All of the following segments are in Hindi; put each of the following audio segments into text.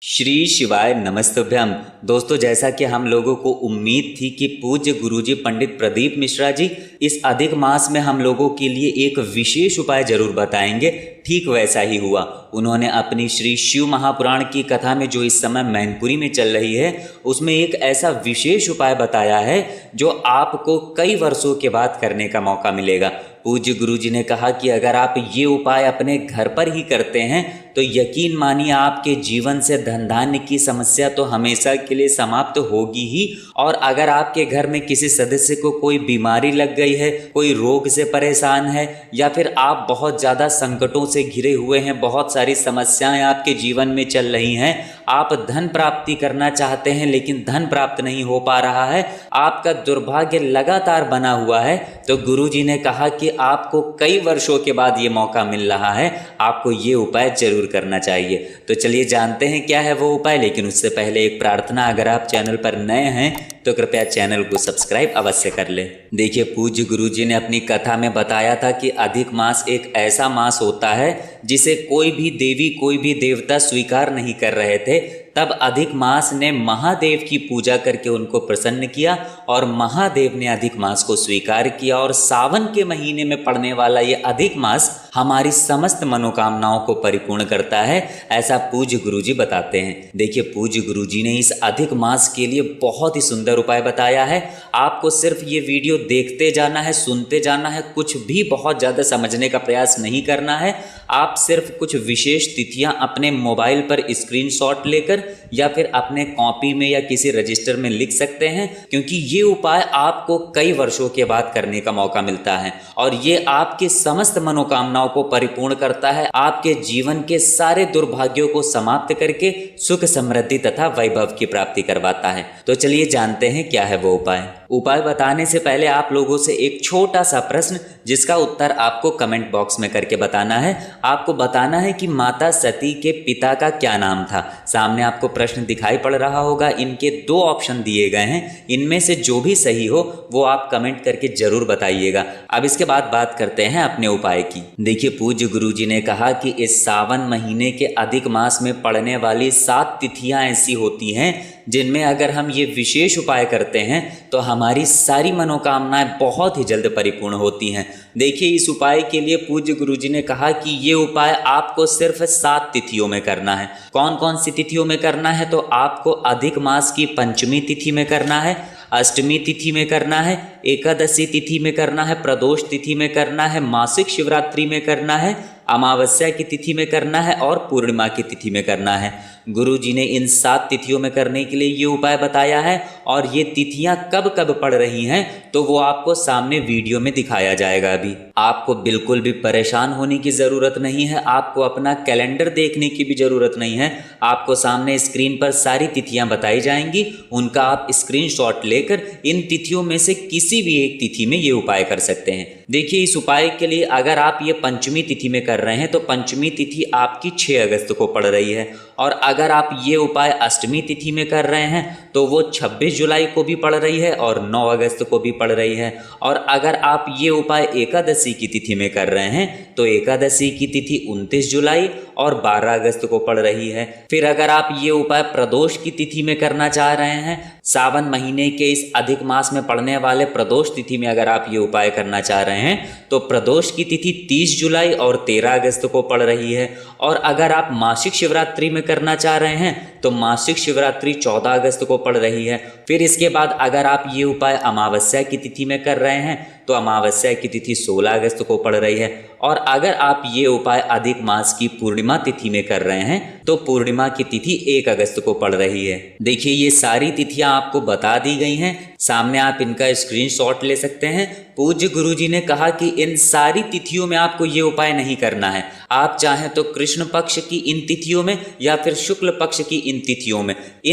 श्री शिवाय नमस्तुभ्यम। दोस्तों, जैसा कि हम लोगों को उम्मीद थी कि पूज्य गुरुजी पंडित प्रदीप मिश्रा जी इस अधिक मास में हम लोगों के लिए एक विशेष उपाय जरूर बताएंगे, ठीक वैसा ही हुआ। उन्होंने अपनी श्री शिव महापुराण की कथा में, जो इस समय मैनपुरी में चल रही है, उसमें एक ऐसा विशेष उपाय बताया है जो आपको कई वर्षों के बाद करने का मौका मिलेगा। पूज्य गुरुजी ने कहा कि अगर आप ये उपाय अपने घर पर ही करते हैं तो यकीन मानिए आपके जीवन से धन धान्य की समस्या तो हमेशा के लिए समाप्त होगी ही। और अगर आपके घर में किसी सदस्य को कोई बीमारी लग गई है, कोई रोग से परेशान है, या फिर आप बहुत ज़्यादा संकटों से घिरे हुए हैं, बहुत सारी समस्याएं आपके जीवन में चल रही हैं, आप धन प्राप्ति करना चाहते हैं लेकिन धन प्राप्त नहीं हो पा रहा है, आपका दुर्भाग्य लगातार बना हुआ है, तो गुरुजी ने कहा कि आपको कई वर्षों के बाद ये मौका मिल रहा है, आपको ये उपाय जरूर करना चाहिए। तो चलिए जानते हैं क्या है वो उपाय। लेकिन उससे पहले एक प्रार्थना, अगर आप चैनल पर नए हैं तो कृपया चैनल को सब्सक्राइब अवश्य कर ले। देखिए, पूज्य गुरुजी ने अपनी कथा में बताया था कि अधिक मास एक ऐसा मास होता है जिसे कोई भी देवी, कोई भी देवता स्वीकार नहीं कर रहे थे। तब अधिक मास ने महादेव की पूजा करके उनको प्रसन्न किया और महादेव ने अधिक मास को स्वीकार किया। और सावन के महीने में पड़ने वाला ये अधिक मास हमारी समस्त मनोकामनाओं को परिपूर्ण करता है, ऐसा पूज्य गुरुजी बताते हैं। देखिए, पूज्य गुरुजी ने इस अधिक मास के लिए बहुत ही सुंदर उपाय बताया है। आपको सिर्फ ये वीडियो देखते जाना है, सुनते जाना है, कुछ भी बहुत ज़्यादा समझने का प्रयास नहीं करना है। आप सिर्फ कुछ विशेष तिथियां अपने मोबाइल पर स्क्रीनशॉट लेकर या फिर अपने कॉपी में या किसी रजिस्टर में लिख सकते हैं, क्योंकि ये उपाय आपको कई वर्षों के बाद करने का मौका मिलता है और ये आपकी समस्त मनोकामनाओं को परिपूर्ण करता है, आपके जीवन के सारे दुर्भाग्यों को समाप्त करके सुख, समृद्धि तथा वैभव की प्राप्ति करवाता है। तो चलिए जानते हैं क्या है वो उपाय। उपाय बताने से पहले आप लोगों से एक छोटा सा प्रश्न, जिसका उत्तर आपको कमेंट बॉक्स में करके बताना है। आपको बताना है कि माता सती के पिता का क्या नाम था। सामने आपको प्रश्न दिखाई पड़ रहा होगा, इनके दो ऑप्शन दिए गए हैं, इनमें से जो भी सही हो वो आप कमेंट करके जरूर बताइएगा। अब इसके बाद बात करते हैं अपने उपाय की। देखिए, पूज्य गुरुजी ने कहा कि इस सावन महीने के अधिक मास में पड़ने वाली 7 तिथियां ऐसी होती हैं जिनमें अगर हम ये विशेष उपाय करते हैं तो हमारी सारी मनोकामनाएं बहुत ही जल्द परिपूर्ण होती हैं। देखिए, इस उपाय के लिए पूज्य गुरुजी ने कहा कि ये उपाय आपको सिर्फ 7 तिथियों में करना है। कौन कौन सी तिथियों में करना है? तो आपको अधिक मास की पंचमी तिथि में करना है, अष्टमी तिथि में करना है, एकादशी तिथि में करना है, प्रदोष तिथि में करना है, मासिक शिवरात्रि में करना है, अमावस्या की तिथि में करना है और पूर्णिमा की तिथि में करना है। गुरुजी ने इन 7 तिथियों में करने के लिए ये उपाय बताया है और ये तिथियां कब कब पड़ रही हैं तो वो आपको सामने वीडियो में दिखाया जाएगा। अभी आपको बिल्कुल भी परेशान होने की ज़रूरत नहीं है, आपको अपना कैलेंडर देखने की भी ज़रूरत नहीं है। आपको सामने स्क्रीन पर सारी तिथियां बताई जाएंगी, उनका आप स्क्रीनशॉट लेकर इन तिथियों में से किसी भी एक तिथि में ये उपाय कर सकते हैं। देखिए, इस उपाय के लिए अगर आप ये पंचमी तिथि में कर रहे हैं तो पंचमी तिथि आपकी 6 अगस्त को पड़ रही है, और अगर आप ये उपाय अष्टमी तिथि में कर रहे हैं तो वो 26 जुलाई को भी पड़ रही है और 9 अगस्त को भी पड़ रही है। और अगर आप ये उपाय एकादशी की तिथि में कर रहे हैं तो एकादशी की तिथि 29 जुलाई और 12 अगस्त को पड़ रही है। फिर अगर आप ये उपाय प्रदोष की तिथि में करना चाह रहे हैं, सावन महीने के इस अधिक मास में पड़ने वाले प्रदोष तिथि में अगर आप ये उपाय करना चाह रहे हैं तो प्रदोष की तिथि 30 जुलाई और 13 अगस्त को पड़ रही है। और अगर आप मासिक शिवरात्रि में करना चाह रहे हैं तो मासिक शिवरात्रि 14 अगस्त को पड़ रही है। फिर इसके बाद अगर आप ये उपाय अमावस्या की तिथि में कर रहे हैं तो अमावस्या की तिथि 16 अगस्त को पड़ रही है। और अगर आप ये उपाय अधिक मास की पूर्णिमा तिथि में कर रहे हैं तो पूर्णिमा की तिथि 1 अगस्त को पड़ रही है। देखिए, ये सारी तिथियां आपको बता दी गई हैं, सामने आप इनका स्क्रीनशॉट ले सकते हैं। पूज्य गुरुजी ने कहा कि इन सारी तिथियों में आपको ये उपाय नहीं करना है। आप चाहें तो कृष्ण पक्ष की इन तिथियों में या फिर शुक्ल पक्ष की इन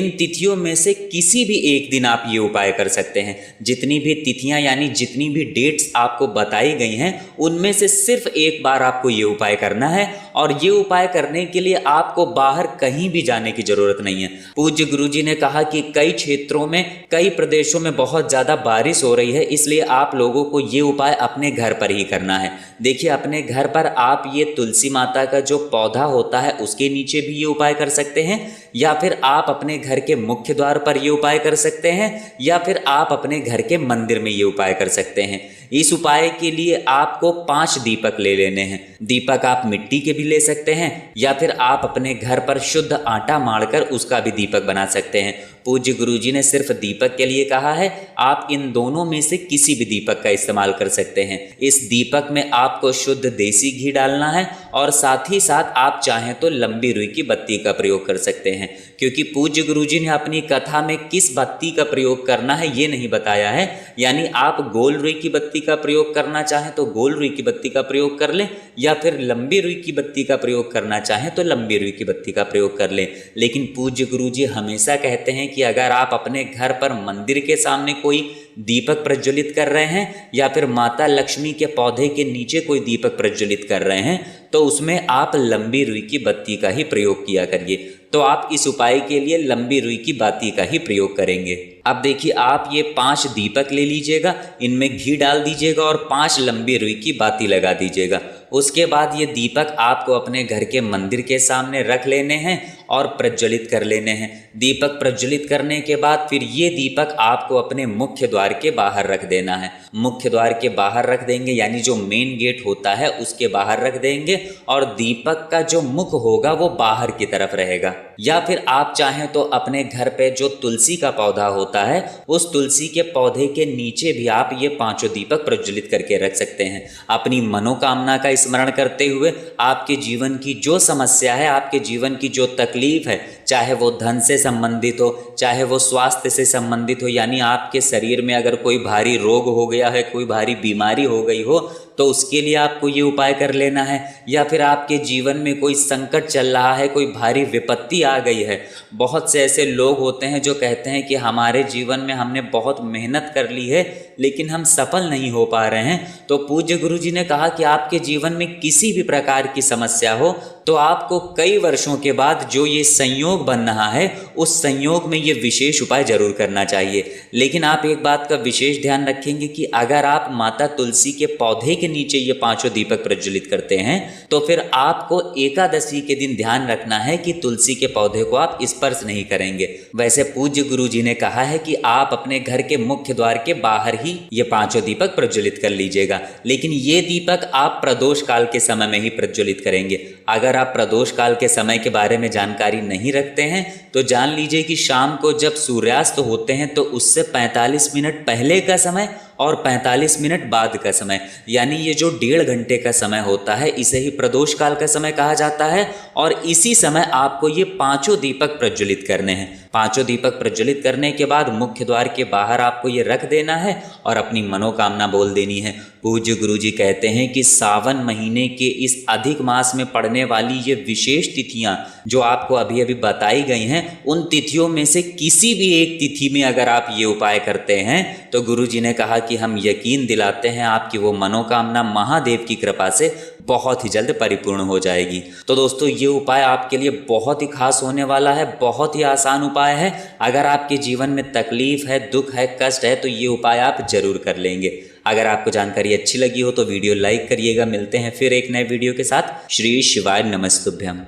तिथियों में से किसी भी एक दिन आप ये उपाय कर सकते हैं। जितनी भी तिथियां यानी जितनी भी डेट्स आपको बताई गई हैं उनमें से सिर्फ एक बार आपको ये उपाय करना है और ये उपाय करने के लिए आपको बाहर कहीं भी जाने की जरूरत नहीं है। पूज्य गुरुजी ने कहा कि कई क्षेत्रों में, कई प्रदेशों में बहुत ज़्यादा बारिश हो रही है, इसलिए आप लोगों को ये उपाय अपने घर पर ही करना है। देखिए, अपने घर पर आप ये तुलसी माता का जो पौधा होता है उसके नीचे भी ये उपाय कर सकते हैं, या फिर आप अपने घर के मुख्य द्वार पर ये उपाय कर सकते हैं, या फिर आप अपने घर के मंदिर में ये उपाय कर सकते हैं। इस उपाय के लिए आपको 5 दीपक ले लेने हैं। दीपक आप मिट्टी के भी ले सकते हैं, या फिर आप अपने घर पर शुद्ध आटा मारकर उसका भी दीपक बना सकते हैं। पूज्य गुरुजी ने सिर्फ दीपक के लिए कहा है, आप इन दोनों में से किसी भी दीपक का इस्तेमाल कर सकते हैं। इस दीपक में आपको शुद्ध देसी घी डालना है, और साथ ही साथ आप चाहें तो लंबी रुई की बत्ती का प्रयोग कर सकते हैं, क्योंकि पूज्य गुरुजी ने अपनी कथा में किस बत्ती का प्रयोग करना है ये नहीं बताया है। यानी आप गोल रुई की बत्ती का प्रयोग करना चाहें तो गोल रुई की बत्ती का प्रयोग कर लें, या फिर लंबी रुई की बत्ती का प्रयोग करना चाहें तो लंबी रुई की बत्ती का प्रयोग कर लें। लेकिन पूज्य गुरुजी हमेशा कहते हैं कि अगर आप अपने घर पर मंदिर के सामने कोई दीपक प्रज्वलित कर रहे हैं, या फिर माता लक्ष्मी के पौधे के नीचे कोई दीपक प्रज्वलित कर रहे हैं, तो उसमें आप लंबी रुई की बत्ती का ही प्रयोग किया करिए। तो आप इस उपाय के लिए लंबी रुई की बत्ती का ही प्रयोग करेंगे। अब देखिए, आप ये 5 दीपक ले लीजिएगा, इनमें घी डाल दीजिएगा और 5 लंबी रुई की बत्ती लगा दीजिएगा। उसके बाद ये दीपक आपको अपने घर के मंदिर के सामने रख लेने हैं और प्रज्वलित कर लेने हैं। दीपक प्रज्वलित करने के बाद फिर ये दीपक आपको अपने मुख्य द्वार के बाहर रख देना है। मुख्य द्वार के बाहर रख देंगे, यानी जो मेन गेट होता है उसके बाहर रख देंगे, और दीपक का जो मुख होगा वो बाहर की तरफ रहेगा। या फिर आप चाहें तो अपने घर पे जो तुलसी का पौधा होता है उस तुलसी के पौधे के नीचे भी आप ये 5 दीपक प्रज्वलित करके रख सकते हैं। अपनी मनोकामना का स्मरण करते हुए आपके जीवन की जो समस्या है, आपके जीवन की जो तकलीफ है, चाहे वो धन से संबंधित हो, चाहे वो स्वास्थ्य से संबंधित हो, यानी आपके शरीर में अगर कोई भारी रोग हो गया है, कोई भारी बीमारी हो गई हो, तो उसके लिए आपको ये उपाय कर लेना है। या फिर आपके जीवन में कोई संकट चल रहा है, कोई भारी विपत्ति आ गई है। बहुत से ऐसे लोग होते हैं जो कहते हैं कि हमारे जीवन में हमने बहुत मेहनत कर ली है लेकिन हम सफल नहीं हो पा रहे हैं। तो पूज्य गुरुजी ने कहा कि आपके जीवन में किसी भी प्रकार की समस्या हो तो आपको कई वर्षों के बाद जो ये संयोग बन रहा है उस संयोग में ये विशेष उपाय जरूर करना चाहिए। लेकिन आप एक बात का विशेष ध्यान रखेंगे कि अगर आप माता तुलसी के पौधे के नीचे ये 5 दीपक प्रज्वलित करते हैं तो फिर आपको एकादशी के दिन ध्यान रखना है कि तुलसी के पौधे को आप स्पर्श नहीं करेंगे। वैसे पूज्य गुरुजी ने कहा है कि आप अपने घर के मुख्य द्वार के बाहर ही ये 5 दीपक प्रज्वलित कर लीजिएगा, लेकिन ये दीपक आप प्रदोष काल के समय में ही प्रज्वलित करेंगे। अगर आप प्रदोष काल के समय के बारे में जानकारी नहीं रखते हैं तो जान लीजिए कि शाम को जब सूर्यास्त होते हैं तो उससे 45 मिनट पहले का समय और 45 मिनट बाद का समय, यानी ये जो 1.5 घंटे का समय होता है इसे ही प्रदोष काल का समय कहा जाता है। और इसी समय आपको ये 5 दीपक प्रज्वलित करने हैं। 5 दीपक प्रज्वलित करने के बाद मुख्य द्वार के बाहर आपको ये रख देना है और अपनी मनोकामना बोल देनी है। पूज्य गुरुजी कहते हैं कि सावन महीने के इस अधिक मास में पड़ने वाली ये विशेष तिथियां जो आपको अभी अभी बताई गई हैं, उन तिथियों में से किसी भी एक तिथि में अगर आप ये उपाय करते हैं तो गुरुजी ने कहा कि हम यकीन दिलाते हैं आपकी वो मनोकामना महादेव की कृपा से बहुत ही जल्द परिपूर्ण हो जाएगी। तो दोस्तों ये उपाय आपके लिए बहुत ही खास होने वाला है, बहुत ही आसान उपाय है। अगर आपके जीवन में तकलीफ है, दुख है, कष्ट है तो ये उपाय आप जरूर कर लेंगे। अगर आपको जानकारी अच्छी लगी हो तो वीडियो लाइक करिएगा। मिलते हैं फिर एक नए वीडियो के साथ। श्री शिवाय नमस्तुभ्यम।